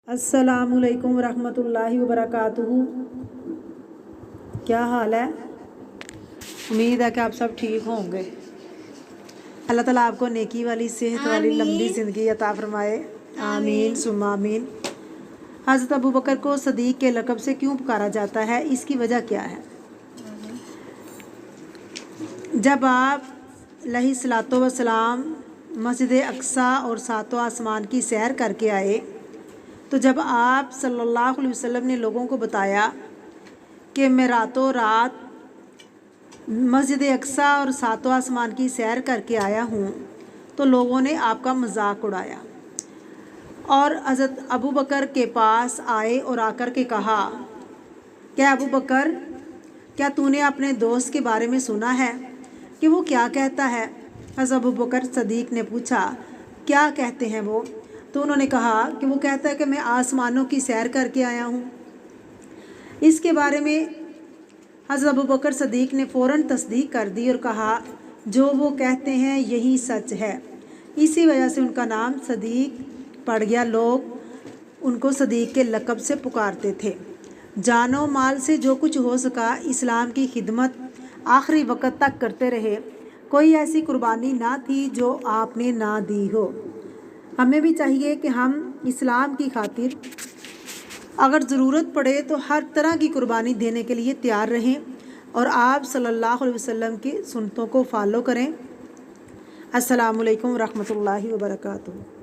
अस्सलामुअलैकुम रहमतुल्लाहि वबरकातुहू। क्या हाल है? उम्मीद है कि आप सब ठीक होंगे। अल्लाह ताला आपको नेकी वाली सेहत वाली लंबी ज़िंदगी अता फरमाए। आमीन सुम्मा आमीन। हज़रत अबू बकर को सदीक के लक़ब से क्यों पुकारा जाता है, इसकी वजह क्या है? जब आप अलैहिस्सलातो वस्सलाम मस्जिद अक्सा और सातों आसमान की सैर करके आए, तो जब आप सल्लल्लाहु अलैहि वसल्लम ने लोगों को बताया कि मैं रातों रात मस्जिद अक्सा और सातों आसमान की सैर करके आया हूँ, तो लोगों ने आपका मजाक उड़ाया और हज़रत अबू बकर के पास आए और आकर के कहा, क्या अबू बकर, क्या तूने अपने दोस्त के बारे में सुना है कि वो क्या कहता है? हज़रत अबू बकर सदीक ने पूछा, क्या कहते हैं वो? तो उन्होंने कहा कि वो कहता है कि मैं आसमानों की सैर करके आया हूँ। इसके बारे में हज़रत अबू बकर सदीक ने फ़ौरन तस्दीक कर दी और कहा, जो वो कहते हैं यही सच है। इसी वजह से उनका नाम सदीक पड़ गया। लोग उनको सदीक के लक़ब से पुकारते थे। जानो माल से जो कुछ हो सका इस्लाम की खिदमत आखिरी वक़्त तक करते रहे। कोई ऐसी कुर्बानी ना थी जो आपने ना दी हो। हमें भी चाहिए कि हम इस्लाम की खातिर अगर ज़रूरत पड़े तो हर तरह की कुर्बानी देने के लिए तैयार रहें और आप सल्लल्लाहु अलैहि वसल्लम की सुन्नतों को फॉलो करें। अस्सलामु अलैकुम रहमतुल्लाहि व बरकातुहू।